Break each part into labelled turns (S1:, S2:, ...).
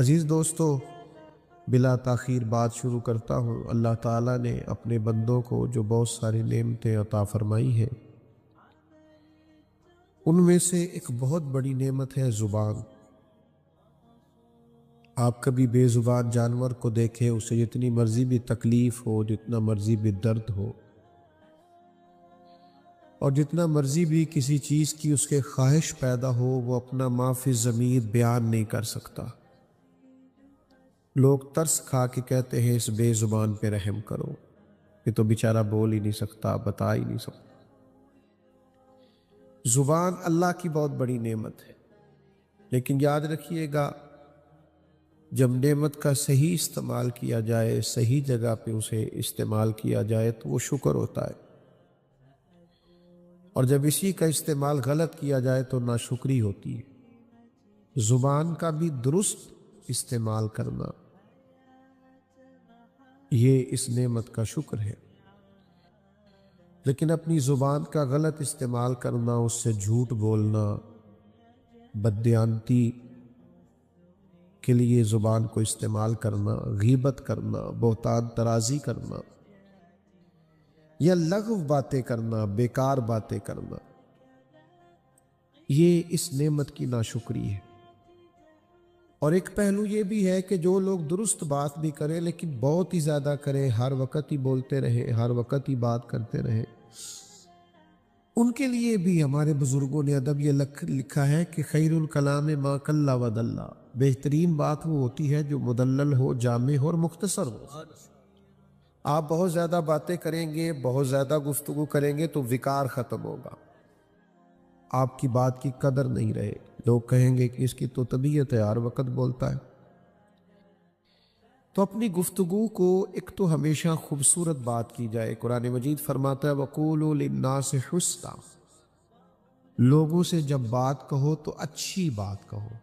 S1: عزیز دوستو، بلا تاخیر بات شروع کرتا ہوں۔ اللہ تعالیٰ نے اپنے بندوں کو جو بہت ساری نعمتیں عطا فرمائی ہیں، ان میں سے ایک بہت بڑی نعمت ہے زبان۔ آپ کبھی بے زبان جانور کو دیکھیں، اسے جتنی مرضی بھی تکلیف ہو، جتنا مرضی بھی درد ہو، اور جتنا مرضی بھی کسی چیز کی اس کے خواہش پیدا ہو، وہ اپنا ما فی الضمیر بیان نہیں کر سکتا۔ لوگ ترس کھا کے کہتے ہیں اس بے زبان پہ رحم کرو، یہ تو بیچارہ بول ہی نہیں سکتا، بتا ہی نہیں سکتا۔ زبان اللہ کی بہت بڑی نعمت ہے، لیکن یاد رکھیے گا، جب نعمت کا صحیح استعمال کیا جائے، صحیح جگہ پہ اسے استعمال کیا جائے تو وہ شکر ہوتا ہے، اور جب اسی کا استعمال غلط کیا جائے تو ناشکری ہوتی ہے۔ زبان کا بھی درست استعمال کرنا، یہ اس نعمت کا شکر ہے، لیکن اپنی زبان کا غلط استعمال کرنا، اس سے جھوٹ بولنا، بددیانتی کے لیے زبان کو استعمال کرنا، غیبت کرنا، بہتان ترازی کرنا، یا لغو باتیں کرنا، بیکار باتیں کرنا، یہ اس نعمت کی ناشکری ہے۔ اور ایک پہلو یہ بھی ہے کہ جو لوگ درست بات بھی کریں لیکن بہت ہی زیادہ کریں، ہر وقت ہی بولتے رہیں، ہر وقت ہی بات کرتے رہیں، ان کے لیے بھی ہمارے بزرگوں نے ادب یہ لکھا ہے کہ خیر الکلام ما قل و دل، بہترین بات وہ ہوتی ہے جو مدلل ہو، جامع ہو اور مختصر ہو۔ آپ بہت زیادہ باتیں کریں گے، بہت زیادہ گفتگو کریں گے تو وقار ختم ہوگا، آپ کی بات کی قدر نہیں رہے، لوگ کہیں گے کہ اس کی تو طبیعت ہے، ہر وقت بولتا ہے۔ تو اپنی گفتگو کو ایک تو ہمیشہ خوبصورت بات کی جائے۔ قرآن مجید فرماتا ہے وَقُولُوا لِلنَّاسِ حُسْنًا، لوگوں سے جب بات کہو تو اچھی بات کہو،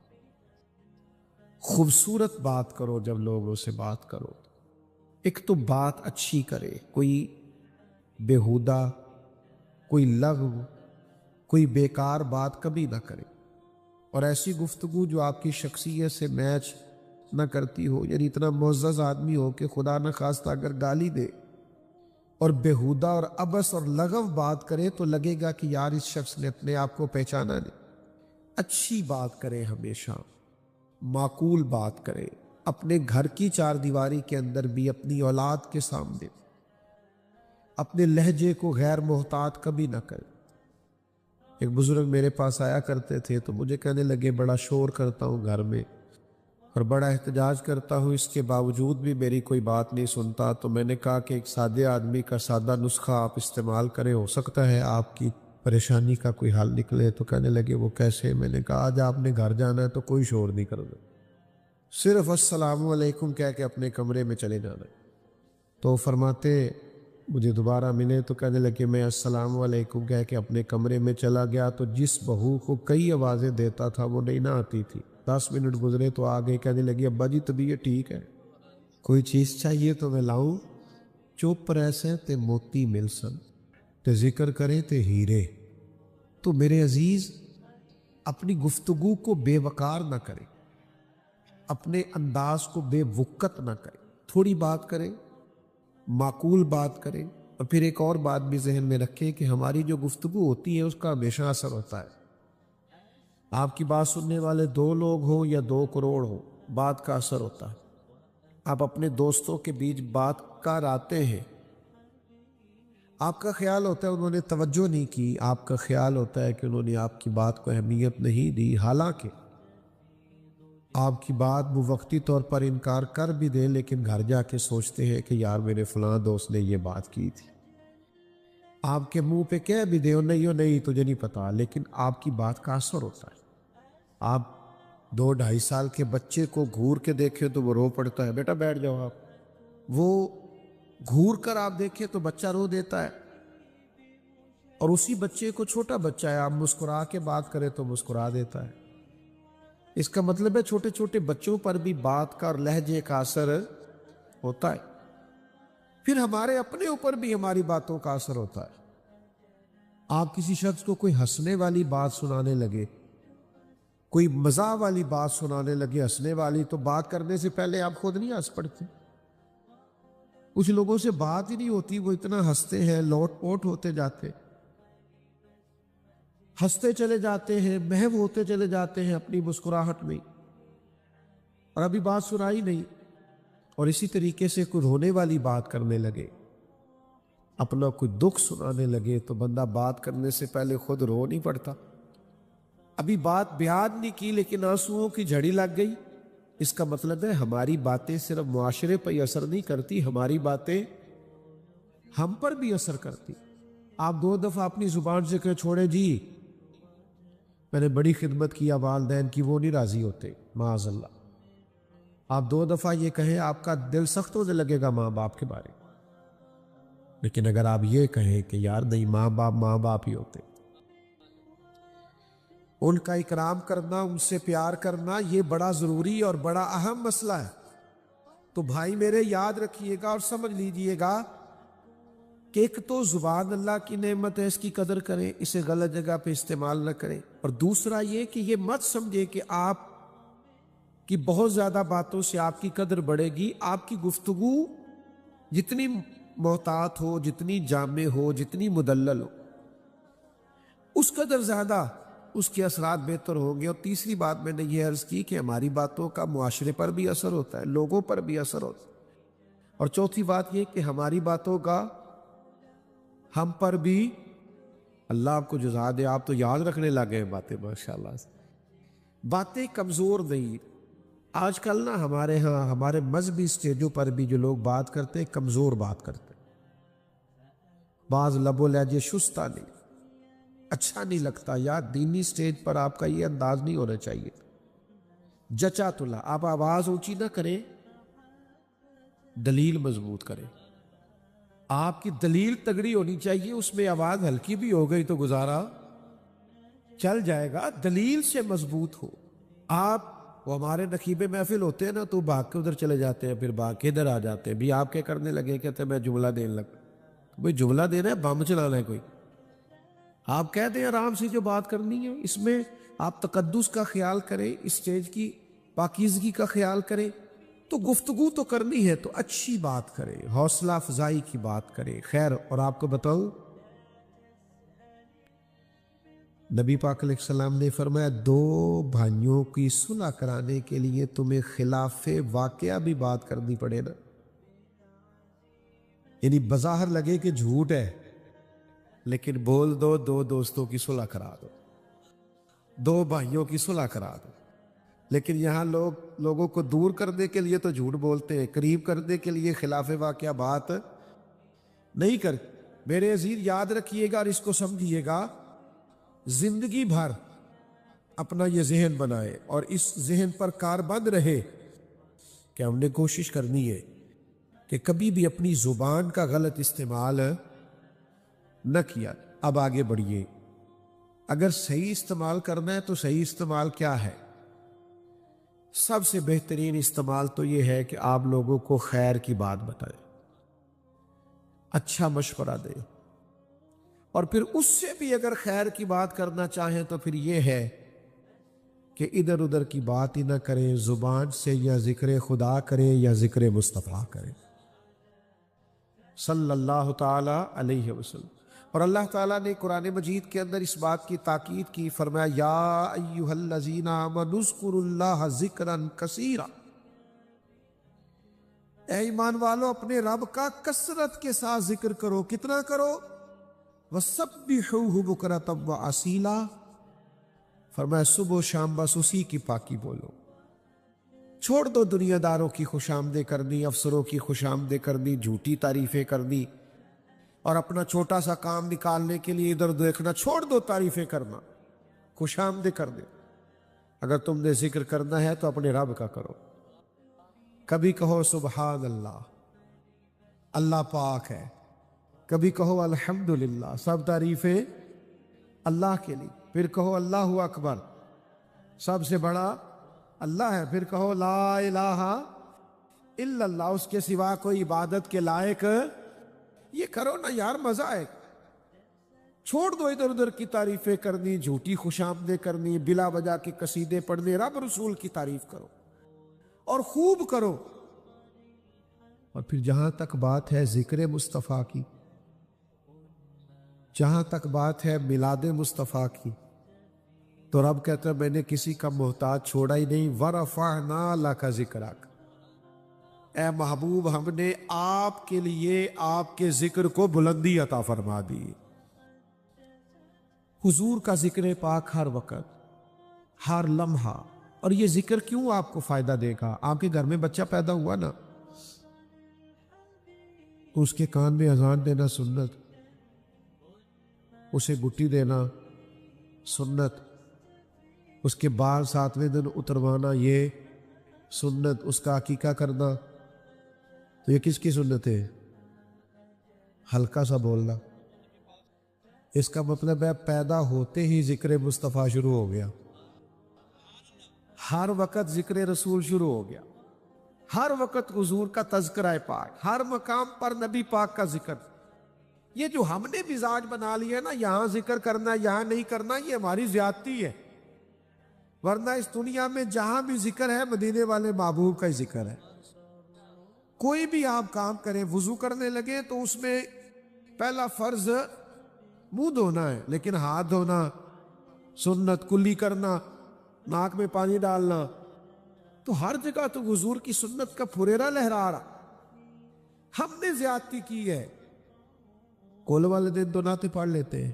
S1: خوبصورت بات کرو۔ جب لوگوں سے بات کرو ایک تو بات اچھی کرے، کوئی بیہودہ، کوئی لغو، کوئی بیکار بات کبھی نہ کرے، اور ایسی گفتگو جو آپ کی شخصیت سے میچ نہ کرتی ہو، یعنی اتنا معزز آدمی ہو کہ خدا نہ خواستہ اگر گالی دے اور بیہودہ اور عبث اور لغو بات کرے تو لگے گا کہ یار اس شخص نے اپنے آپ کو پہچانا نہیں۔ اچھی بات کرے، ہمیشہ معقول بات کرے، اپنے گھر کی چار دیواری کے اندر بھی، اپنی اولاد کے سامنے اپنے لہجے کو غیر محتاط کبھی نہ کرے۔ ایک بزرگ میرے پاس آیا کرتے تھے تو مجھے کہنے لگے بڑا شور کرتا ہوں گھر میں اور بڑا احتجاج کرتا ہوں، اس کے باوجود بھی میری کوئی بات نہیں سنتا۔ تو میں نے کہا کہ ایک سادے آدمی کا سادہ نسخہ آپ استعمال کریں، ہو سکتا ہے آپ کی پریشانی کا کوئی حل نکلے۔ تو کہنے لگے وہ کیسے؟ میں نے کہا آج آپ نے گھر جانا ہے تو کوئی شور نہیں کرنا، صرف السلام علیکم کہہ کے اپنے کمرے میں چلے جانا ہے۔ تو فرماتے مجھے دوبارہ ملے تو کہنے لگے میں السلام علیکم کہہ کے اپنے کمرے میں چلا گیا تو جس بہو کو کئی آوازیں دیتا تھا وہ نہیں نہ آتی تھی، 10 منٹ گزرے تو آ گئی، کہنے لگی ابا جی طبیعت ٹھیک ہے، کوئی چیز چاہیے تو میں لاؤں؟ چپ رہسیں تے موتی ملسن تے ذکر کریں تے ہیرے۔ تو میرے عزیز، اپنی گفتگو کو بے وقار نہ کریں، اپنے انداز کو بے وقت نہ کریں، تھوڑی بات کریں، معقول بات کریں۔ اور پھر ایک اور بات بھی ذہن میں رکھیں کہ ہماری جو گفتگو ہوتی ہے اس کا ہمیشہ اثر ہوتا ہے۔ آپ کی بات سننے والے 2 لوگ ہوں یا 2 کروڑ ہوں، بات کا اثر ہوتا ہے۔ آپ اپنے دوستوں کے بیچ بات کر آتے ہیں، آپ کا خیال ہوتا ہے انہوں نے توجہ نہیں کی، آپ کا خیال ہوتا ہے کہ انہوں نے آپ کی بات کو اہمیت نہیں دی، حالانکہ آپ کی بات وہ وقتی طور پر انکار کر بھی دیں لیکن گھر جا کے سوچتے ہیں کہ یار میرے فلاں دوست نے یہ بات کی تھی۔ آپ کے منہ پہ کہہ بھی دیں نہیں تجھے نہیں پتا، لیکن آپ کی بات کا اثر ہوتا ہے۔ آپ 2-2.5 سال کے بچے کو گھور کے دیکھیں تو وہ رو پڑتا ہے، بیٹا بیٹھ جاؤ آپ، وہ گھور کر آپ دیکھیں تو بچہ رو دیتا ہے، اور اسی بچے کو چھوٹا بچہ ہے، آپ مسکرا کے بات کریں تو مسکرا دیتا ہے۔ اس کا مطلب ہے چھوٹے چھوٹے بچوں پر بھی بات کا اور لہجے کا اثر ہوتا ہے۔ پھر ہمارے اپنے اوپر بھی ہماری باتوں کا اثر ہوتا ہے۔ آپ کسی شخص کو کوئی ہنسنے والی بات سنانے لگے کوئی مزاح والی بات سنانے لگے، ہنسنے والی، تو بات کرنے سے پہلے آپ خود نہیں ہنس پڑتے؟ کچھ لوگوں سے بات ہی نہیں ہوتی، وہ اتنا ہنستے ہیں، لوٹ پوٹ ہوتے جاتے، ہنستے چلے جاتے ہیں، محو ہوتے چلے جاتے ہیں اپنی مسکراہٹ میں، اور ابھی بات سنائی نہیں۔ اور اسی طریقے سے کوئی رونے والی بات کرنے لگے، اپنا کوئی دکھ سنانے لگے، تو بندہ بات کرنے سے پہلے خود رو نہیں پڑتا؟ ابھی بات بیان نہیں کی لیکن آنسوؤں کی جھڑی لگ گئی، اس کا مطلب ہے ہماری باتیں صرف معاشرے پر ہی اثر نہیں کرتی، ہماری باتیں ہم پر بھی اثر کرتی۔ آپ 2 دفعہ اپنی زبان سے کہ چھوڑے جی میں نے بڑی خدمت کیا والدین کی، وہ نہیں راضی ہوتے، معاذ اللہ۔ آپ 2 دفعہ یہ کہیں، آپ کا دل سخت ہونے لگے گا ماں باپ کے بارے میں، لیکن اگر آپ یہ کہیں کہ یار نہیں، ماں باپ ہی ہوتے، ان کا اکرام کرنا، ان سے پیار کرنا، یہ بڑا ضروری اور بڑا اہم مسئلہ ہے، تو بھائی میرے یاد رکھیے گا اور سمجھ لیجئے گا کہ ایک تو زبان اللہ کی نعمت ہے، اس کی قدر کریں، اسے غلط جگہ پہ استعمال نہ کریں، اور دوسرا یہ کہ یہ مت سمجھے کہ آپ کی بہت زیادہ باتوں سے آپ کی قدر بڑھے گی۔ آپ کی گفتگو جتنی محتاط ہو، جتنی جامع ہو، جتنی مدلل ہو، اس قدر زیادہ اس کے اثرات بہتر ہوں گے۔ اور تیسری بات میں نے یہ عرض کی کہ ہماری باتوں کا معاشرے پر بھی اثر ہوتا ہے، لوگوں پر بھی اثر ہوتا ہے، اور چوتھی بات یہ کہ ہماری باتوں کا ہم پر بھی، اللہ آپ کو جزا دے، آپ تو یاد رکھنے لگے ہیں باتیں ماشاءاللہ سے۔ باتیں کمزور نہیں، آج کل نا ہمارے ہاں ہمارے مذہبی سٹیجوں پر بھی جو لوگ بات کرتے ہیں، کمزور بات کرتے ہیں، بعض لب و لہجے شستہ نہیں، اچھا نہیں لگتا۔ یار دینی سٹیج پر آپ کا یہ انداز نہیں ہونا چاہیے، جچا تلا۔ آپ آواز اونچی نہ کریں، دلیل مضبوط کریں، آپ کی دلیل تگڑی ہونی چاہیے، اس میں آواز ہلکی بھی ہو گئی تو گزارا چل جائے گا، دلیل سے مضبوط ہو۔ آپ وہ ہمارے نقیبے محفل ہوتے ہیں نا، تو بھاگ کے ادھر چلے جاتے ہیں، پھر بھاگ کے ادھر آ جاتے ہیں، بھی آپ کیا کرنے لگے؟ کہتے ہیں میں جملہ دینے لگا۔ بھئی جملہ دینا ہے، بم چلانا ہے کوئی؟ آپ کہہ دیں آرام سے جو بات کرنی ہے، اس میں آپ تقدس کا خیال کریں، اسٹیج کی پاکیزگی کا خیال کریں، تو گفتگو تو کرنی ہے تو اچھی بات کریں، حوصلہ افزائی کی بات کریں۔ خیر، اور آپ کو بتاؤں، نبی پاک علیہ السلام نے فرمایا 2 بھائیوں کی صلح کرانے کے لیے تمہیں خلاف واقعہ بھی بات کرنی پڑے نا، یعنی بظاہر لگے کہ جھوٹ ہے، لیکن بول دو 2 دوستوں کی صلح کرا دو، 2 بھائیوں کی صلح کرا دو۔ لیکن یہاں لوگوں کو دور کرنے کے لیے تو جھوٹ بولتے ہیں، قریب کرنے کے لیے خلاف واقعہ بات نہیں کرتے۔ میرے عزیز یاد رکھیے گا اور اس کو سمجھیے گا، زندگی بھر اپنا یہ ذہن بنائے اور اس ذہن پر کاربند رہے کہ ہم نے کوشش کرنی ہے کہ کبھی بھی اپنی زبان کا غلط استعمال نہ کیا۔ اب آگے بڑھیے، اگر صحیح استعمال کرنا ہے تو صحیح استعمال کیا ہے؟ سب سے بہترین استعمال تو یہ ہے کہ آپ لوگوں کو خیر کی بات بتائیں، اچھا مشورہ دیں، اور پھر اس سے بھی اگر خیر کی بات کرنا چاہیں تو پھر یہ ہے کہ ادھر ادھر کی بات ہی نہ کریں، زبان سے یا ذکر خدا کریں یا ذکر مصطفیٰ کریں صلی اللہ تعالی علیہ وسلم۔ اور اللہ تعالیٰ نے قرآن مجید کے اندر اس بات کی تاکید کی، فرمایا یا ایھا الذین آمنوا اذکروا اللہ ذکرا کثیرا، اے ایمان والو اپنے رب کا کثرت کے ساتھ ذکر کرو۔ کتنا کرو؟ وَسَبِّحُوهُ بُكْرَةً وَأَصِيلًا، فرمایا صبح و شام بس اسی کی پاکی بولو۔ چھوڑ دو دنیا داروں کی خوش آمدیں کرنی، افسروں کی خوش آمدیں کرنی، جھوٹی تعریفیں کرنی، اور اپنا چھوٹا سا کام نکالنے کے لیے ادھر دیکھنا۔ چھوڑ دو تعریفیں کرنا، خوش آمدیں کر دے۔ اگر تم نے ذکر کرنا ہے تو اپنے رب کا کرو، کبھی کہو سبحان اللہ، اللہ پاک ہے، کبھی کہو الحمدللہ، سب تعریفیں اللہ کے لیے، پھر کہو اللہ اکبر، سب سے بڑا اللہ ہے، پھر کہو لا الہ الا اللہ، اس کے سوا کوئی عبادت کے لائق، یہ کرو نا یار، مزہ ہے۔ چھوڑ دو ادھر ادھر کی تعریفیں کرنی، جھوٹی خوش آمدیں کرنی، بلا وجہ کے قصیدے پڑھنے، رب رسول کی تعریف کرو اور خوب کرو۔ اور پھر جہاں تک بات ہے ذکر مصطفیٰ کی، جہاں تک بات ہے میلاد مصطفیٰ کی، تو رب کہتا ہے میں نے کسی کا محتاج چھوڑا ہی نہیں، وَرَفَعْنَا لَكَ ذِكْرَكَ، اے محبوب ہم نے آپ کے لیے آپ کے ذکر کو بلندی عطا فرما دی۔ حضور کا ذکر پاک ہر وقت، ہر لمحہ۔ اور یہ ذکر کیوں آپ کو فائدہ دے گا؟ آپ کے گھر میں بچہ پیدا ہوا نا، تو اس کے کان میں اذان دینا سنت، اسے گٹی دینا سنت، اس کے بال 7ویں دن اتروانا یہ سنت، اس کا عقیقہ کرنا، تو یہ کس کی سنت ہے؟ ہلکا سا بولنا، اس کا مطلب ہے پیدا ہوتے ہی ذکر مصطفیٰ شروع ہو گیا، ہر وقت ذکر رسول شروع ہو گیا، ہر وقت حضور کا تذکرہ پاک، ہر مقام پر نبی پاک کا ذکر۔ یہ جو ہم نے مزاج بنا لیا نا، یہاں ذکر کرنا یہاں نہیں کرنا، یہ ہماری زیادتی ہے، ورنہ اس دنیا میں جہاں بھی ذکر ہے مدینے والے محبوب کا ہی ذکر ہے۔ کوئی بھی آپ کام کریں، وضو کرنے لگے تو اس میں پہلا فرض منہ دھونا ہے، لیکن ہاتھ دھونا سنت، کلی کرنا، ناک میں پانی ڈالنا، تو ہر جگہ تو حضور کی سنت کا پھریرا لہرا رہا۔ ہم نے زیادتی کی ہے، کول والے دن تو نعتیں پڑھ لیتے ہیں،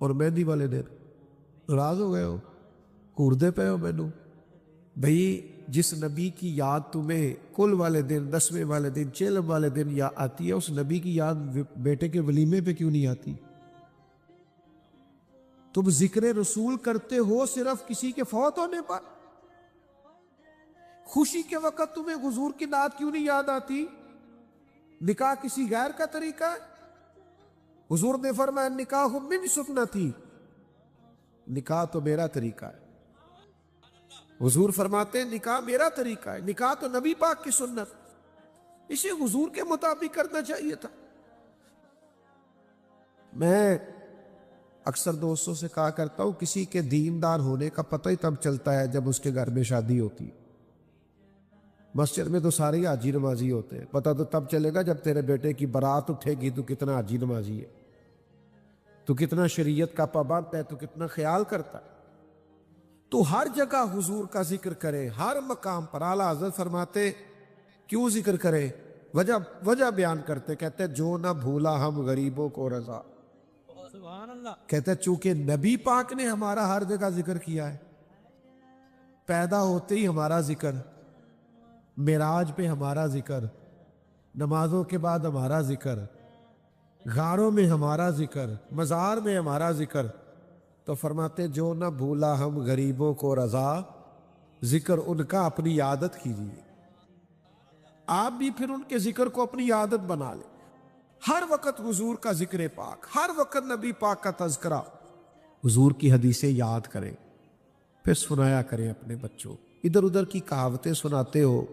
S1: اور مہندی والے دن ناراض ہو گئے ہو، کوردے پہ ہو مینو بھئی، جس نبی کی یاد تمہیں کل والے دن، 10ویں والے دن، چیلم والے دن یا آتی ہے، اس نبی کی یاد بیٹے کے ولیمے پہ کیوں نہیں آتی؟ تم ذکر رسول کرتے ہو صرف کسی کے فوت ہونے پر، خوشی کے وقت تمہیں حضور کی نعت کیوں نہیں یاد آتی؟ نکاح کسی غیر کا طریقہ ہے؟ حضور نے فرمایا نکاح من سنتی، نکاح تو میرا طریقہ ہے۔ حضور فرماتے ہیں نکاح میرا طریقہ ہے، نکاح تو نبی پاک کی سنت، اسے حضور کے مطابق کرنا چاہیے تھا۔ میں اکثر دوستوں سے کہا کرتا ہوں، کسی کے دیندار ہونے کا پتہ ہی تب چلتا ہے جب اس کے گھر میں شادی ہوتی ہے۔ مسجد میں تو سارے حاجی نمازی ہوتے ہیں، پتہ تو تب چلے گا جب تیرے بیٹے کی بارات اٹھے گی تو کتنا حاجی نمازی ہے، تو کتنا شریعت کا پابند ہے، تو کتنا خیال کرتا ہے۔ تو ہر جگہ حضور کا ذکر کرے، ہر مقام پر۔ اعلیٰ حضرت فرماتے کیوں ذکر کرے؟ وجہ بیان کرتے، کہتے جو نہ بھولا ہم غریبوں کو رضا،
S2: سبحان اللہ،
S1: کہتے چونکہ نبی پاک نے ہمارا ہر جگہ ذکر کیا ہے، پیدا ہوتے ہی ہمارا ذکر، معراج پہ ہمارا ذکر، نمازوں کے بعد ہمارا ذکر، غاروں میں ہمارا ذکر، مزار میں ہمارا ذکر۔ تو فرماتے جو نہ بھولا ہم غریبوں کو رضا، ذکر ان کا اپنی عادت کیجیے۔ آپ بھی پھر ان کے ذکر کو اپنی عادت بنا لیں، ہر وقت حضور کا ذکر پاک، ہر وقت نبی پاک کا تذکرہ، حضور کی حدیثیں یاد کریں، پھر سنایا کریں اپنے بچوں۔ ادھر ادھر کی کہاوتیں سناتے ہو،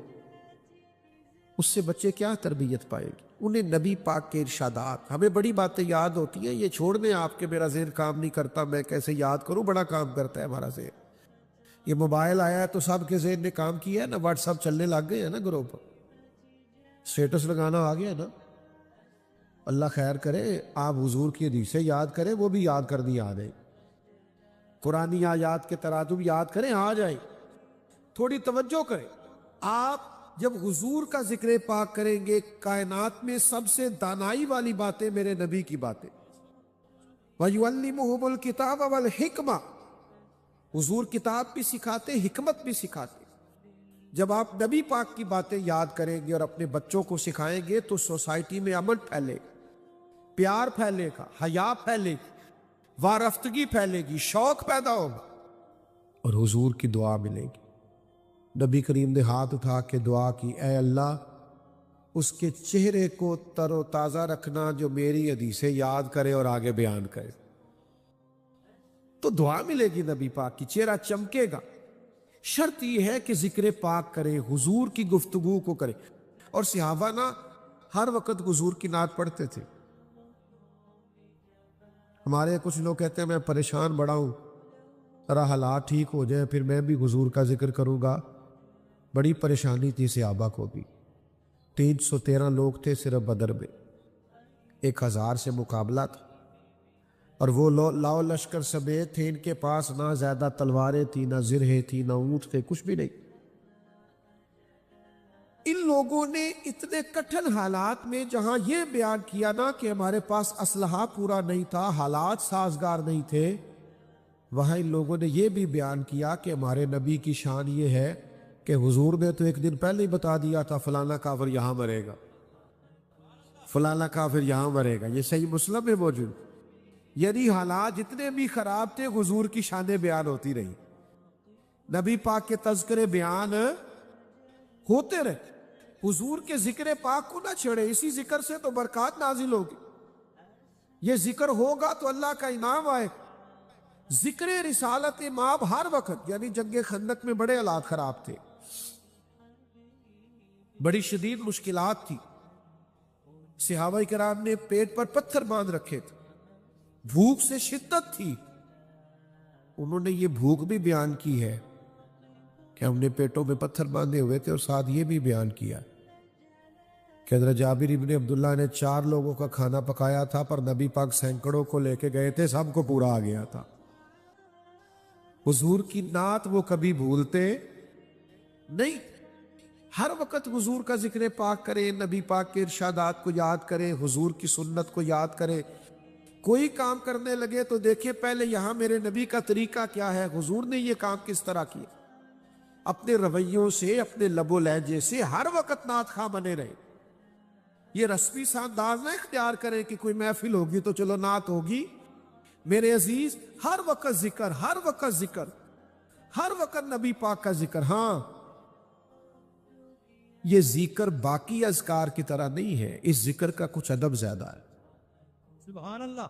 S1: اس سے بچے کیا تربیت پائے گی؟ انہیں نبی پاک کے ارشادات، ہمیں بڑی باتیں یاد ہوتی ہیں، یہ چھوڑ دیں آپ کے میرا ذہن کام نہیں کرتا، میں کیسے یاد کروں؟ بڑا کام کرتا ہے ہمارا ذہن۔ یہ موبائل آیا ہے تو سب کے ذہن نے کام کیا ہے نا، واٹس ایپ چلنے لگ گئے ہیں نا، گروپ اسٹیٹس لگانا آ گیا نا۔ اللہ خیر کرے، آپ حضور کی حدیثیں یاد کریں، وہ بھی یاد کرنی آ جائے، قرآنی آیات کے تراجم یاد کریں، آ جائے، تھوڑی توجہ کریں۔ آپ جب حضور کا ذکر پاک کریں گے، کائنات میں سب سے دانائی والی باتیں میرے نبی کی باتیں، وَيُعَلِّمُهُمُ الْكِتَابَ وَالْحِكْمَةَ، حضور کتاب بھی سکھاتے، حکمت بھی سکھاتے۔ جب آپ نبی پاک کی باتیں یاد کریں گے اور اپنے بچوں کو سکھائیں گے تو سوسائٹی میں امن پھیلے گا، پیار پھیلے گا، حیا پھیلے گی، وارفتگی پھیلے گی، شوق پیدا ہوگا، اور حضور کی دعا ملے گی۔ نبی کریم نے ہاتھ اٹھا کے دعا کی، اے اللہ اس کے چہرے کو تر و تازہ رکھنا جو میری حدیثیں یاد کرے اور آگے بیان کرے۔ تو دعا ملے گی نبی پاک کی، چہرہ چمکے گا۔ شرط یہ ہے کہ ذکر پاک کرے، حضور کی گفتگو کو کرے۔ اور صحابہ نا ہر وقت حضور کی نعت پڑھتے تھے، ہمارے کچھ لوگ کہتے ہیں میں پریشان بڑا ہوں، ذرا حالات ٹھیک ہو جائیں پھر میں بھی حضور کا ذکر کروں گا۔ بڑی پریشانی تھی صحابہ کو بھی، 313 لوگ تھے صرف بدر میں، 1000 سے مقابلہ تھا، اور وہ لاؤ لشکر سمیت تھے، ان کے پاس نہ زیادہ تلواریں تھیں، نہ زرہیں تھی، نہ اونٹ تھے، کچھ بھی نہیں۔ ان لوگوں نے اتنے کٹھن حالات میں جہاں یہ بیان کیا نا کہ ہمارے پاس اسلحہ پورا نہیں تھا، حالات سازگار نہیں تھے، وہاں ان لوگوں نے یہ بھی بیان کیا کہ ہمارے نبی کی شان یہ ہے کہ حضور نے تو ایک دن پہلے ہی بتا دیا تھا فلانا کافر یہاں مرے گا، فلانا کافر یہاں مرے گا، یہ صحیح مسلم میں موجود۔ یعنی حالات جتنے بھی خراب تھے حضور کی شانیں بیان ہوتی رہی، نبی پاک کے تذکرے بیان ہوتے رہے، حضور کے ذکر پاک کو نہ چھڑے، اسی ذکر سے تو برکات نازل ہوگی، یہ ذکر ہوگا تو اللہ کا انعام آئے۔ ذکر رسالت مآب ہر وقت، یعنی جنگ خندق میں بڑے حالات خراب تھے، بڑی شدید مشکلات تھی، صحابہ کرام نے پیٹ پر پتھر باندھ رکھے تھے، بھوک سے شدت تھی، انہوں نے یہ بھوک بھی بیان کی ہے کہ ہم نے پیٹوں میں پتھر باندھے ہوئے تھے، اور ساتھ یہ بھی بیان کیا کہ حضرت جابر ابن عبداللہ نے 4 لوگوں کا کھانا پکایا تھا، پر نبی پاک سینکڑوں کو لے کے گئے تھے، سب کو پورا آ گیا تھا۔ حضور کی نعت وہ کبھی بھولتے نہیں، ہر وقت حضور کا ذکر پاک کرے، نبی پاک کے ارشادات کو یاد کرے، حضور کی سنت کو یاد کرے، کوئی کام کرنے لگے تو دیکھیں پہلے یہاں میرے نبی کا طریقہ کیا ہے، حضور نے یہ کام کس طرح کیا، اپنے رویوں سے، اپنے لب و لہجے سے ہر وقت نعت خواہ بنے رہے۔ یہ رسمی سا انداز نہ اختیار کریں کہ کوئی محفل ہوگی تو چلو نعت ہوگی، میرے عزیز ہر وقت ذکر، ہر وقت ذکر، ہر وقت نبی پاک کا ذکر۔ ہاں یہ ذکر باقی اذکار کی طرح نہیں ہے، اس ذکر کا کچھ ادب زیادہ ہے۔
S2: سبحان اللہ۔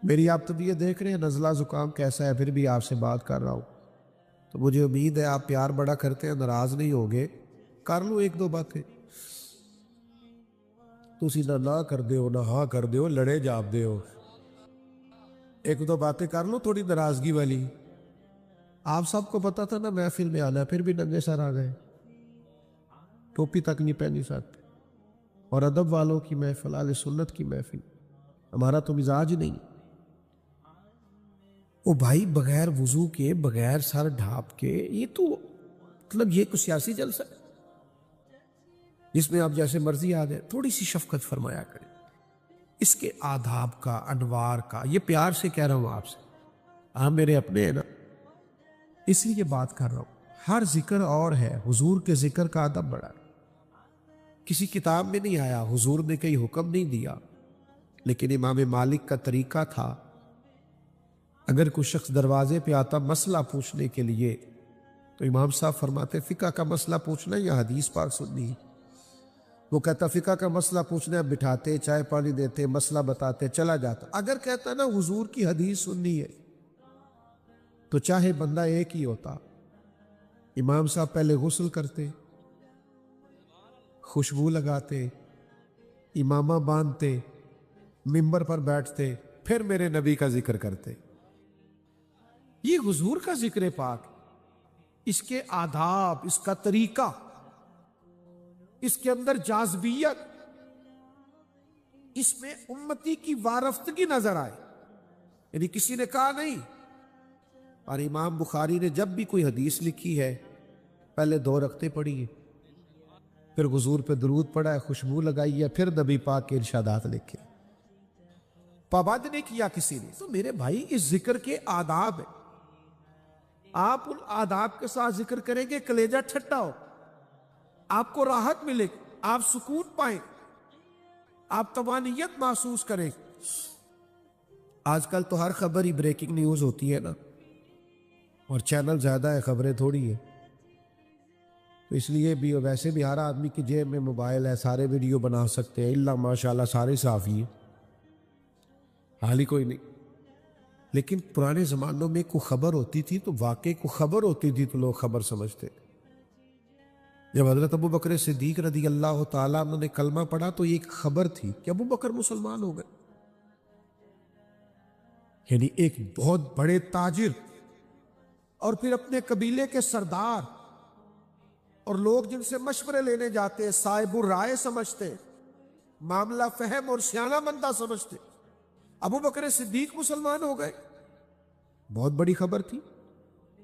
S1: میری آپ طبیعت دیکھ رہے ہیں، نزلہ زکام کیسا ہے، پھر بھی آپ سے بات کر رہا ہوں، تو مجھے امید ہے آپ پیار بڑا کرتے ہیں، ناراض نہیں ہوگے، کر لوں 1-2 باتیں، تسی نہ کر دیو نہ ہاں کر دیو، لڑے جاب دیو، 1-2 باتیں کر لوں تھوڑی ناراضگی والی۔ آپ سب کو پتا تھا نا محفل میں آنا ہے، پھر بھی ننگے سر آ گئے، ٹوپی تک نہیں پہنی ساتھ، اور ادب والوں کی محفل، اہل سنت کی محفل، ہمارا تو مزاج نہیں۔ او بھائی بغیر وضو کے، بغیر سر ڈھانپ کے، یہ تو مطلب یہ کوئی سیاسی جلسہ ہے جس میں آپ جیسے مرضی آ گئے؟ تھوڑی سی شفقت فرمایا کریں، اس کے آداب کا، انوار کا، یہ پیار سے کہہ رہا ہوں آپ سے، آپ میرے اپنے ہیں نا، اس لیے بات کر رہا ہوں۔ ہر ذکر اور ہے، حضور کے ذکر کا ادب بڑا ہے، کسی کتاب میں نہیں آیا، حضور نے کوئی حکم نہیں دیا، لیکن امام مالک کا طریقہ تھا، اگر کوئی شخص دروازے پہ آتا مسئلہ پوچھنے کے لیے تو امام صاحب فرماتے فقہ کا مسئلہ پوچھنا یا حدیث پاک سننی؟ وہ کہتا فقہ کا مسئلہ پوچھنا، بٹھاتے، چائے پانی دیتے، مسئلہ بتاتے، چلا جاتا۔ اگر کہتا نا حضور کی حدیث سننی ہے تو چاہے بندہ ایک ہی ہوتا، امام صاحب پہلے غسل کرتے، خوشبو لگاتے، امامہ باندھتے، ممبر پر بیٹھتے، پھر میرے نبی کا ذکر کرتے۔ یہ حضور کا ذکر پاک، اس کے آداب، اس کا طریقہ، اس کے اندر جاذبیت، اس میں امتی کی وارفتگی نظر آئے، یعنی کسی نے کہا نہیں۔ اور امام بخاری نے جب بھی کوئی حدیث لکھی ہے پہلے 2 رکعتیں پڑھی ہے، پھر حضور پہ درود پڑھا ہے، خوشبو لگائی ہے، پھر نبی پاک کے ارشادات لکھے، پابند نہیں کیا کسی نے۔ تو میرے بھائی اس ذکر کے آداب ہیں، آپ ان آداب کے ساتھ ذکر کریں گے کلیجہ ٹھٹا ہو، آپ کو راحت ملے، آپ سکون پائیں، آپ طمانینت محسوس کریں۔ آج کل تو ہر خبر ہی بریکنگ نیوز ہوتی ہے نا، اور چینل زیادہ ہے، خبریں تھوڑی ہے، تو اس لیے بھی ویسے بھی ہر آدمی کی جیب میں موبائل ہے، سارے ویڈیو بنا سکتے ہیں، اللہ ماشاءاللہ سارے صحافی ہیں، حال ہی کوئی نہیں۔ لیکن پرانے زمانوں میں کوئی خبر ہوتی تھی تو واقعی کوئی خبر ہوتی تھی تو لوگ خبر سمجھتے۔ جب حضرت ابو بکر صدیق رضی اللہ تعالیٰ عنہ نے کلمہ پڑھا تو یہ ایک خبر تھی کہ ابو بکر مسلمان ہو گئے، یعنی ایک بہت بڑے تاجر اور پھر اپنے قبیلے کے سردار اور لوگ جن سے مشورے لینے جاتے ہیں صاحب الرائے سمجھتے، معاملہ فہم اور سیانہ بندہ سمجھتے، ابو بکر صدیق مسلمان ہو گئے، بہت بڑی خبر تھی۔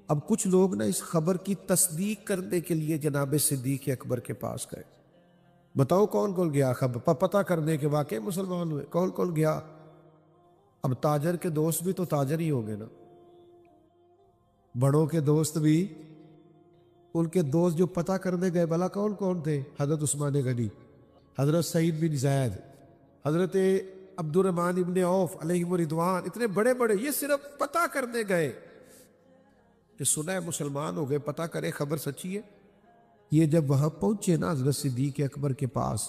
S1: اب کچھ لوگ نا اس خبر کی تصدیق کرنے کے لیے جناب صدیق اکبر کے پاس گئے۔ بتاؤ کون کون گیا خبر پتہ کرنے کے واقعے مسلمان ہوئے، کون کون گیا؟ اب تاجر کے دوست بھی تو تاجر ہی ہو گئے نا، بڑوں کے دوست بھی، ان کے دوست جو پتہ کرنے گئے بھلا کون کون تھے؟ حضرت عثمان غنی، حضرت سعید بن زید، حضرت عبد الرحمن ابن عوف علیہم رضوان، اتنے بڑے بڑے، یہ صرف پتہ کرنے گئے کہ سنا ہے مسلمان ہو گئے، پتہ کرے خبر سچی ہے۔ یہ جب وہاں پہنچے نا حضرت صدیق اکبر کے پاس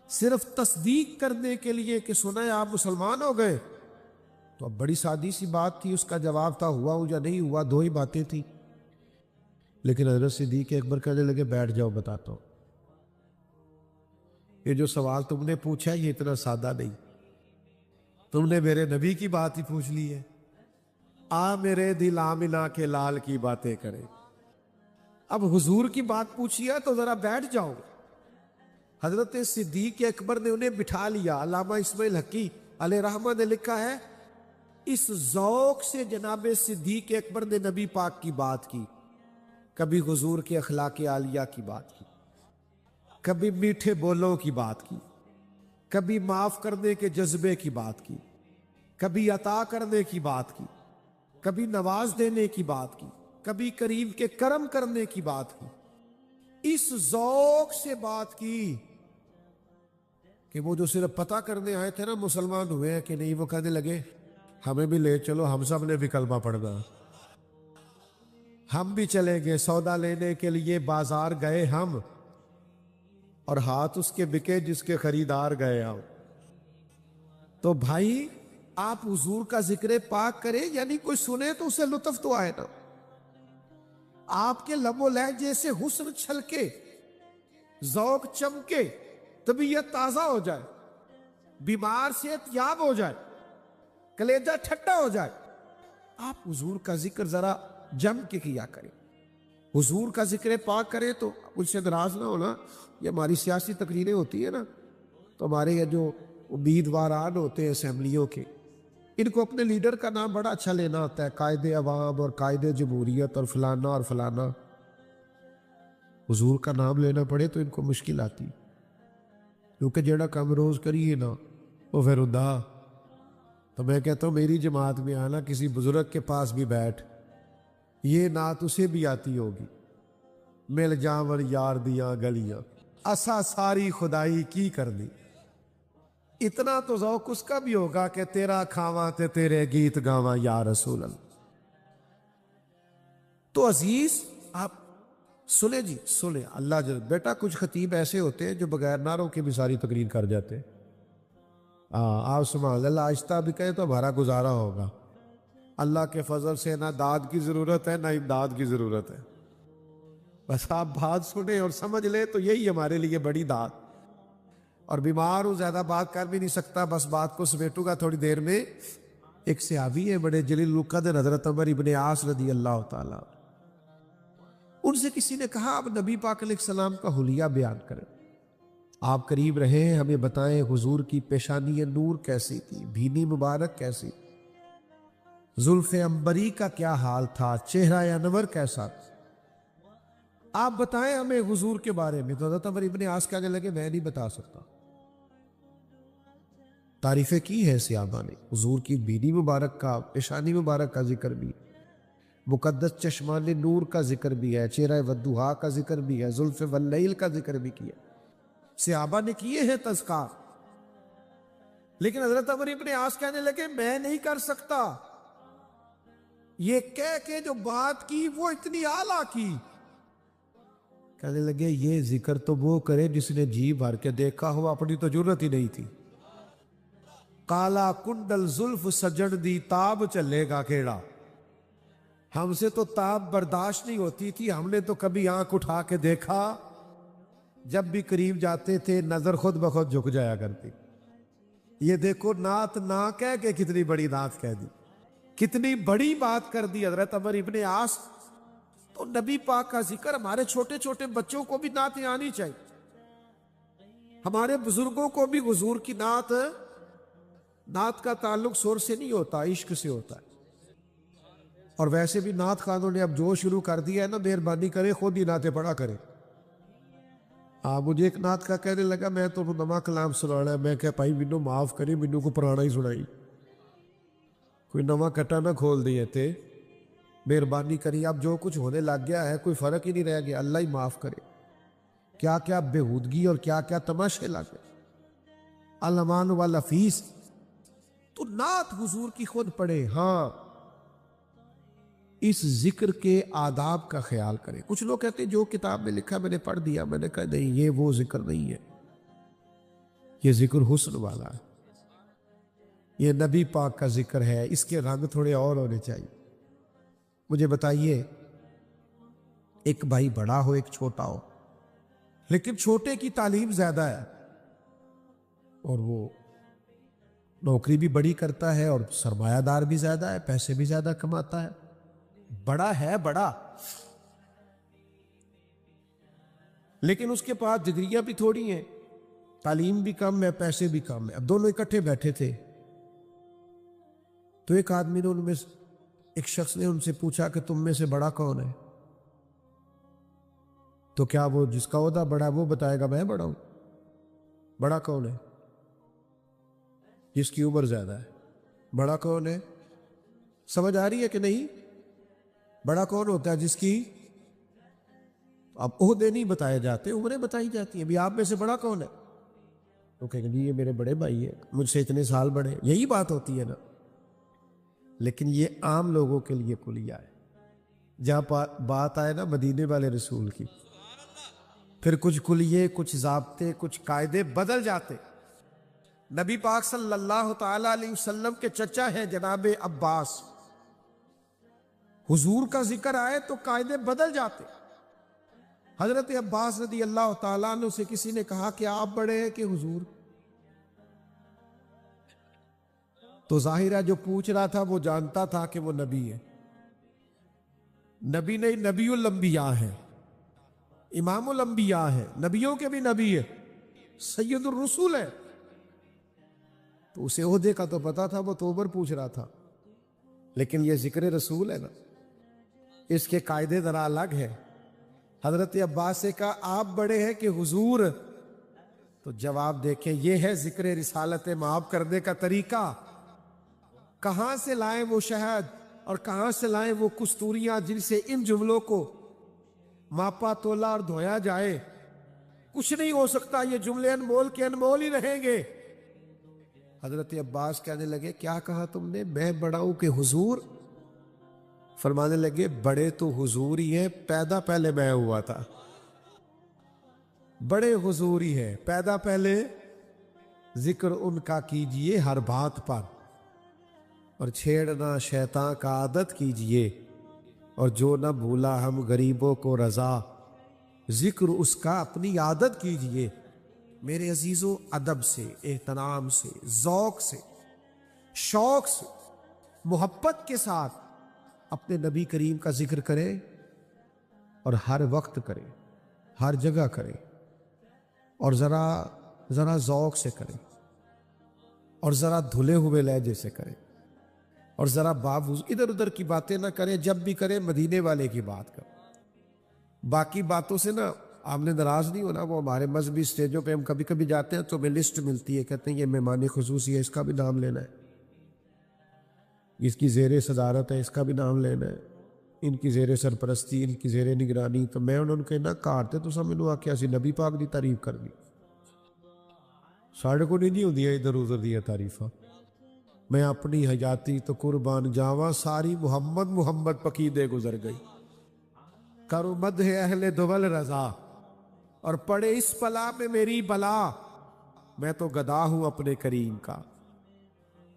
S1: صرف تصدیق کرنے کے لیے کہ سنا ہے آپ مسلمان ہو گئے، تو اب بڑی سادی سی بات تھی، اس کا جواب تھا ہوا یا نہیں ہوا، دو ہی باتیں تھیں۔ لیکن حضرت صدیق اکبر کہنے لگے بیٹھ جاؤ بتاتا ہوں، یہ جو سوال تم نے پوچھا ہے یہ اتنا سادہ نہیں، تم نے میرے نبی کی بات ہی پوچھ لی ہے، آ میرے دل آمنہ کے لال کی باتیں کرے، اب حضور کی بات پوچھی ہے تو ذرا بیٹھ جاؤ۔ حضرت صدیق اکبر نے انہیں بٹھا لیا۔ علامہ اسماعیل حقی علیہ رحمہ نے لکھا ہے اس ذوق سے جناب صدیق اکبر نے نبی پاک کی بات کی، کبھی حضور کے اخلاق عالیہ کی بات کی، کبھی میٹھے بولوں کی بات کی، کبھی معاف کرنے کے جذبے کی بات کی، کبھی عطا کرنے کی بات کی، کبھی نواز دینے کی بات کی، کبھی قریب کے کرم کرنے کی بات کی، اس ذوق سے بات کی کہ وہ جو صرف پتہ کرنے آئے تھے نا مسلمان ہوئے ہیں کہ نہیں، وہ کہنے لگے ہمیں بھی لے چلو، ہم سب نے بھی کلمہ پڑھنا، ہم بھی چلیں گے سودا لینے کے لیے، بازار گئے ہم اور ہاتھ اس کے بکے جس کے خریدار گئے ہم۔ تو بھائی آپ حضور کا ذکر پاک کریں، یعنی کوئی سنے تو اسے لطف تو آئے نا، آپ کے لب و لہجے سے حسن چھلکے، ذوق چمکے، طبیعت تازہ ہو جائے، بیمار صحت یاب ہو جائے، کلیجہ ٹھٹا ہو جائے۔ آپ حضور کا ذکر ذرا جم کے کیا کریں، حضور کا ذکر پاک کریں تو ان سے ناراض نہ ہونا۔ یہ ہماری سیاسی تقریریں ہوتی ہیں نا، تو ہمارے یہ جو امیدواران ہوتے ہیں اسمبلیوں کے، ان کو اپنے لیڈر کا نام بڑا اچھا لینا ہوتا ہے، قائد عوام اور قائد جمہوریت اور فلانا اور فلانا۔ حضور کا نام لینا پڑے تو ان کو مشکل آتی، کیونکہ جیڑا کام روز کریے نا وہ پھر ہوندا۔ تو میں کہتا ہوں میری جماعت میں آنا، کسی بزرگ کے پاس بھی بیٹھ، یہ نعت اسے بھی آتی ہوگی، مل جاور یار دیاں گلیاں اسا ساری خدائی کی کرنی، اتنا تو ذوق اس کا بھی ہوگا کہ تیرا کھاواں تے تیرے گیت گاواں یا رسول اللہ۔ تو عزیز آپ سنیں جی، سنیں اللہ جل بیٹا، کچھ خطیب ایسے ہوتے ہیں جو بغیر نعروں کے بھی ساری تقریر کر جاتے ہیں۔ آپ سبحان اللہ آہستہ بھی کہیں تو ہمارا گزارا ہوگا۔ اللہ کے فضل سے نہ داد کی ضرورت ہے نہ امداد کی ضرورت ہے، بس آپ بات سنیں اور سمجھ لیں تو یہی ہمارے لیے بڑی داد۔ اور بیمار ہوں، زیادہ بات کر بھی نہیں سکتا، بس بات کو سمیٹوں گا تھوڑی دیر میں۔ ایک صحابی ہے بڑے جلیل القدر، حضرت عمر ابن عاص رضی اللہ تعالیٰ، ان سے کسی نے کہا آپ نبی پاک علیہ السلام کا حلیہ بیان کریں، آپ قریب رہے ہیں، ہمیں بتائیں حضور کی پیشانی نور کیسی تھی، بھینی مبارک کیسی، زلف عنبری کا کیا حال تھا، چہرہ انور کیسا تھا، آپ بتائیں ہمیں حضور کے بارے میں۔ تو حضرت عمر ابن عاص کہنے لگے میں نہیں بتا سکتا۔ تعریفیں کی ہے صحابہ نے، حضور کی بینی مبارک کا، پیشانی مبارک کا ذکر بھی، مقدس چشمان نور کا ذکر بھی ہے، چہرہ والضحیٰ کا ذکر بھی ہے، زلف واللیل کا ذکر بھی کیا، صحابہ نے کیے ہیں تذکار۔ لیکن حضرت عمر ابن عاص کہنے لگے میں نہیں کر سکتا، یہ کہہ کے جو بات کی وہ اتنی اعلیٰ کی۔ کہنے لگے یہ ذکر تو وہ کرے جس نے جی بھر کے دیکھا ہو، اپنی تو جرت ہی نہیں تھی۔ کالا کنڈل زلف سجن دی تاب چلے گا کیڑا، ہم سے تو تاب برداشت نہیں ہوتی تھی، ہم نے تو کبھی آنکھ اٹھا کے دیکھا، جب بھی قریب جاتے تھے نظر خود بخود جھک جایا کرتی۔ یہ دیکھو نعت نہ کہہ کے کتنی بڑی نعت کہہ دی۔ کتنی بڑی بات کر دی حضرت عمر ابن عاص. تو نبی پاک کا ذکر ہمارے چھوٹے چھوٹے بچوں کو بھی نعتیں آنی چاہیے. ہمارے بزرگوں کو بھی حضور کی نعت کا تعلق سر سے نہیں ہوتا، عشق سے ہوتا ہے. اور ویسے بھی نعت خوانوں نے اب جو شروع کر دیا ہے نا، مہربانی کرے خود ہی نعتیں پڑھا کرے. مجھے ایک نعت کا کہنے لگا میں تو نواں کلام سنانا ہے. میں کہ بھائی مینوں معاف کری، مینوں کو پرانا ہی سنائی، کوئی نواں کٹا نہ کھول دیے تھے. مہربانی کری، اب جو کچھ ہونے لگ گیا ہے کوئی فرق ہی نہیں رہ گیا. اللہ ہی معاف کرے. کیا کیا بےہودگی اور کیا کیا تماشے لگ گئے. الامان والافیس. تو نعت حضور کی خود پڑھے. ہاں اس ذکر کے آداب کا خیال کریں. کچھ لوگ کہتے ہیں جو کتاب میں لکھا میں نے پڑھ دیا. میں نے کہا نہیں، یہ وہ ذکر نہیں ہے. یہ ذکر حسن والا ہے، یہ نبی پاک کا ذکر ہے. اس کے رنگ تھوڑے اور ہونے چاہیے. مجھے بتائیے، ایک بھائی بڑا ہو ایک چھوٹا ہو، لیکن چھوٹے کی تعلیم زیادہ ہے اور وہ نوکری بھی بڑی کرتا ہے اور سرمایہ دار بھی زیادہ ہے، پیسے بھی زیادہ کماتا ہے. بڑا ہے بڑا، لیکن اس کے پاس ڈگریاں بھی تھوڑی ہیں، تعلیم بھی کم ہے، پیسے بھی کم ہے. اب دونوں اکٹھے بیٹھے تھے تو ایک آدمی نے ایک شخص نے ان سے پوچھا کہ تم میں سے بڑا کون ہے؟ تو کیا وہ جس کا عہدہ بڑا ہے وہ بتائے گا میں بڑا ہوں؟ بڑا کون ہے؟ جس کی عمر زیادہ ہے. بڑا کون ہے؟ سمجھ آ رہی ہے کہ نہیں؟ بڑا کون ہوتا ہے؟ جس کی، اب عہدے نہیں بتائے جاتے، عمریں بتائی جاتی ہیں. ابھی آپ میں سے بڑا کون ہے؟ تو کہیں گے جی یہ میرے بڑے بھائی ہیں، مجھ سے اتنے سال بڑے. یہی بات ہوتی ہے نا. لیکن یہ عام لوگوں کے لیے کلیہ ہے. جہاں بات آئے نا مدینے والے رسول کی، پھر کچھ کلیے، کچھ ضابطے، کچھ قاعدے بدل جاتے. نبی پاک صلی اللہ تعالی علیہ وسلم کے چچا ہیں جناب عباس. حضور کا ذکر آئے تو قاعدے بدل جاتے. حضرت عباس رضی اللہ تعالیٰ عنہ سے کسی نے کہا کہ آپ بڑے ہیں کہ حضور؟ تو ظاہرہ جو پوچھ رہا تھا وہ جانتا تھا کہ وہ نبی ہے. نبی نہیں، نبی الانبیاء ہے، امام الانبیاء ہے، نبیوں کے بھی نبی ہے، سید الرسول ہے. تو اسے عہدے کا تو پتا تھا، وہ تو عمر پوچھ رہا تھا. لیکن یہ ذکر رسول ہے نا، اس کے قاعدے ذرا الگ ہے. حضرت عباس سے کہا آپ بڑے ہیں کہ حضور؟ تو جواب دیکھیں، یہ ہے ذکر رسالت معاف کرنے کا طریقہ. کہاں سے لائیں وہ شہد اور کہاں سے لائیں وہ کستوریاں جن سے ان جملوں کو ماپا تولا اور دھویا جائے. کچھ نہیں ہو سکتا، یہ جملے انمول کے انمول ہی رہیں گے. حضرت عباس کہنے لگے کیا کہا تم نے؟ میں بڑا ہوں کہ حضور؟ فرمانے لگے بڑے تو حضور ہی ہیں، پیدا پہلے میں ہوا تھا. بڑے حضور ہی ہیں، پیدا پہلے. ذکر ان کا کیجئے ہر بات پر، اور چھیڑنا شیطان کا عادت کیجئے. اور جو نہ بھولا ہم غریبوں کو رضا، ذکر اس کا اپنی عادت کیجئے. میرے عزیزو، ادب سے، احترام سے، ذوق سے، شوق سے، محبت کے ساتھ اپنے نبی کریم کا ذکر کریں، اور ہر وقت کریں، ہر جگہ کریں، اور ذرا ذوق سے کریں، اور ذرا دھلے ہوئے لہجے سے کریں، اور ذرا ادھر ادھر کی باتیں نہ کریں. جب بھی کریں مدینے والے کی بات کریں. باقی باتوں سے نا آپ نے ناراض نہیں ہونا. وہ ہمارے مذہبی اسٹیجوں پہ ہم کبھی کبھی جاتے ہیں تو ہمیں لسٹ ملتی ہے، کہتے ہیں یہ مہمان خصوصی ہے، اس کا بھی نام لینا ہے، اس کی زیر صدارت ہے، اس کا بھی نام لینا ہے، ان کی زیر سرپرستی، ان کی زیر نگرانی. تو میں انہوں نے کہنا کارتے تو سب مینوں آکھیا سی نبی پاک دی تعریف کرنی، ساڑھے کو نہیں ہوندی ادھر ادھر دیا تعریفاں. میں اپنی حیاتی تو قربان جاواں، ساری محمد محمد پقیدے گزر گئی. کرو مدح اہل دول رضا، اور پڑے اس پلا میں میری بلا. میں تو گدا ہوں اپنے کریم کا،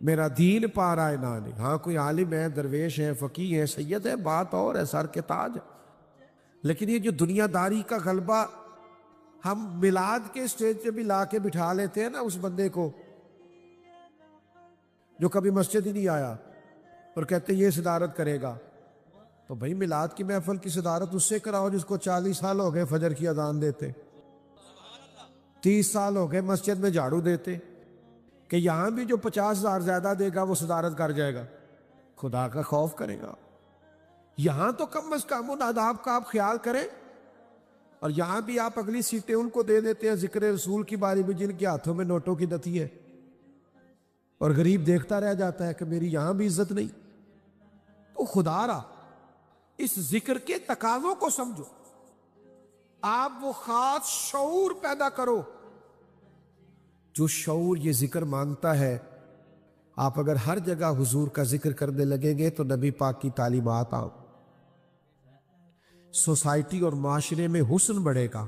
S1: میرا دین پا رہا ہے نانے. ہاں کوئی عالم ہے، درویش ہے، فقیہ ہے، سید ہے، بات اور ہے، سر کے تاج ہے. لیکن یہ جو دنیا داری کا غلبہ ہم میلاد کے اسٹیج پہ بھی لا کے بٹھا لیتے ہیں نا اس بندے کو جو کبھی مسجد ہی نہیں آیا، اور کہتے ہیں یہ صدارت کرے گا، تو بھائی میلاد کی محفل کی صدارت اس سے کراؤ جس کو 40 سال ہو گئے فجر کی اذان دیتے، 30 سال ہو گئے مسجد میں جھاڑو دیتے، کہ یہاں بھی جو 50,000 زیادہ دے گا وہ صدارت کر جائے گا۔ خدا کا خوف کرے گا، یہاں تو کم از کم ان آداب کا آپ خیال کریں، اور یہاں بھی آپ اگلی سیٹیں ان کو دے دیتے ہیں ذکر رسول کی باری میں جن کے ہاتھوں میں نوٹوں کی دتی ہے، اور غریب دیکھتا رہ جاتا ہے کہ میری یہاں بھی عزت نہیں۔ تو خدا را اس ذکر کے تقاضوں کو سمجھو، آپ وہ خاص شعور پیدا کرو جو شعور یہ ذکر مانگتا ہے۔ آپ اگر ہر جگہ حضور کا ذکر کرنے لگیں گے تو نبی پاک کی تعلیمات آپ سوسائٹی اور معاشرے میں حسن بڑھے گا،